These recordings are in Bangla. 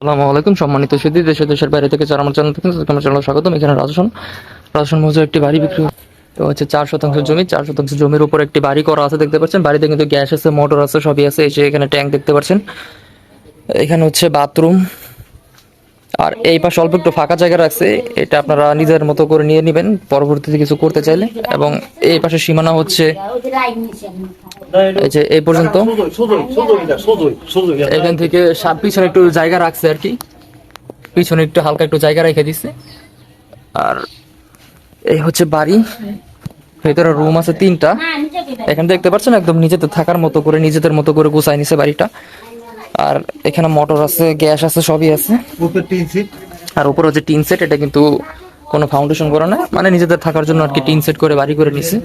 আসসালামু আলাইকুম সম্মানিত সুধী দেশ ও দেশের বাইরে থেকে যারা আমার চ্যানেল থেকে আমার চ্যানেল স্বাগতম। এখানে রাজশান মৌজার একটি বাড়ি বিক্রি তো হচ্ছে 4 শতাংশ জমি, 4 শতাংশ জমির উপর একটি বাড়ি করা আছে দেখতে পাচ্ছেন। বাড়িতে কিন্তু গ্যাস আছে, মোটর আছে, সবই আছে। এই যে এখানে ট্যাঙ্ক দেখতে পাচ্ছেন, এখানে হচ্ছে বাথরুম। আর এই পাশে অল্প একটু ফাঁকা জায়গা রাখছে, এটা আপনারা নিজের মতো করে নিয়ে নেবেন পরবর্তীতে কিছু করতে চাইলে। এবং এই পাশে সীমানা হচ্ছে এই যে এই পর্যন্ত। এখান থেকে পিছনে একটু জায়গা রাখছে আর কি, পিছনে একটু হালকা একটু জায়গা রেখে দিচ্ছে। আর এই হচ্ছে বাড়ি, ভেতরে রুম আছে 3টা। এখানে দেখতে পাচ্ছেন একদম নিজেদের থাকার মতো করে, নিজেদের মতো করে গুছাই নিছে বাড়িটা। আর এখানে মোটর আছে, গ্যাস আছে, সবই আছে। আর উপরে হচ্ছে টিন সেট, এটা কিন্তু কোনো ফাউন্ডেশন করা না, মানে নিজেদের থাকার জন্য আর কি টিন সেট করে বাড়ি করে নিছে।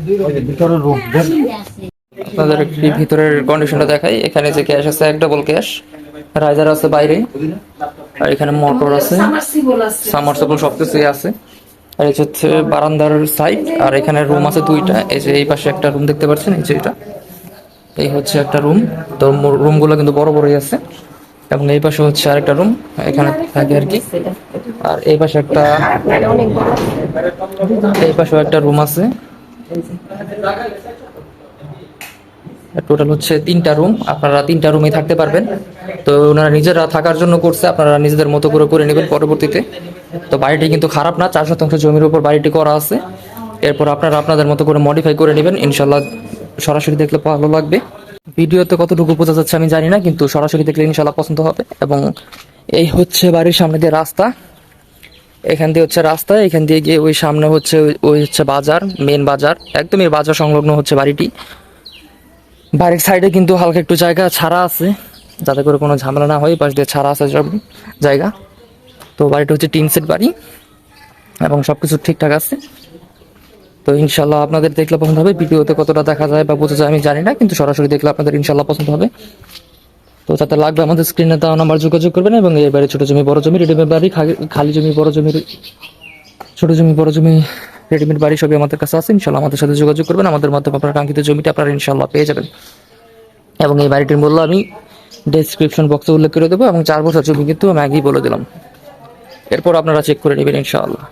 আপনাদের একটি ভিতরের কন্ডিশনটা দেখাই। এখানে যে গ্যাস আছে, 1 ডাবল গ্যাস, রাইজার আছে বাইরে। আর এখানে মোটর আছে, সাবমার্সিবল সবকিছুই আছে। আর এই হচ্ছে বারান্দার সাইড। আর এখানে রুম আছে 2টা। এই যে এই পাশে একটা রুম দেখতে পাচ্ছেন, এই যে এটা, এই হচ্ছে একটা রুম। তো রুমগুলো কিন্তু বড় বড়ই আছে। এবং এই পাশে হচ্ছে আরেকটা রুম, এখানে থাকে আর কি। আর এই পাশে একটা রুম আছে। টোটাল হচ্ছে 3টা রুম। আপনারা 3টা রুমে থাকতে পারবেন। তো ওনারা নিজেরা থাকার জন্য করছে, আপনারা নিজেদের মতো করে করে নেবেন পরবর্তীতে। তো বাড়িটি কিন্তু খারাপ না, 4 শতাংশ জমির উপর বাড়িটি করা আছে। এরপর আপনারা আপনাদের মতো করে মডিফাই করে নেবেন, ইনশাল্লাহ সরাসরি দেখলে ভালো লাগবে। ভিডিওতে কতটুকু বোঝা যাচ্ছে আমি জানি না, কিন্তু সরাসরি দেখলে ইনশাল্লাহ পছন্দ হবে। এবং এই হচ্ছে বাড়ির সামনে দিয়ে রাস্তা, এখান দিয়ে হচ্ছে রাস্তা, এখান দিয়ে গিয়ে ওই সামনে হচ্ছে ওই হচ্ছে বাজার, মেন বাজার, একদমই বাজার সংলগ্ন হচ্ছে বাড়িটি। বাড়ির সাইডে কিন্তু হালকা একটু জায়গা ছাড়া আছে, যাতে করে কোনো ঝামেলা না হয়, পাশ দিয়ে ছাড়া আছে সব জায়গা। তো বাড়িটা হচ্ছে টিন সেট বাড়ি এবং সবকিছু ঠিকঠাক আছে। তো ইনশাল্লাহ আপনাদের দেখলে পছন্দ হবে। ভিডিওতে কতটা দেখা যায় বা বোঝা যায় আমি জানি না, কিন্তু সরাসরি দেখলে আপনাদের ইনশাল্লাহ পছন্দ হবে। তো যাতে লাগবে আমাদের স্ক্রিনে দেওয়া নাম্বার যোগাযোগ করবেন। এবং এই বাড়ি ছোট জমি বড় জমি রেডিমেড বাড়ি, খালি জমি বড় জমির, ছোট জমি বড় জমি রেডিমেড বাড়ি সবই আমাদের কাছে আছে। ইনশাল্লাহ আমাদের সাথে যোগাযোগ করবেন, আমাদের মাধ্যমে আপনার কাঙ্ক্ষিত জমিটা আপনারা ইনশাল্লাহ পেয়ে যাবেন। এবং এই বাড়িটির মূল্য আমি ডেসক্রিপশন বক্সে উল্লেখ করে দেবো। এবং 4 বছর জমি কিন্তু আমি আগেই বলে দিলাম, এরপর আপনারা চেক করে নেবেন ইনশাআল্লাহ।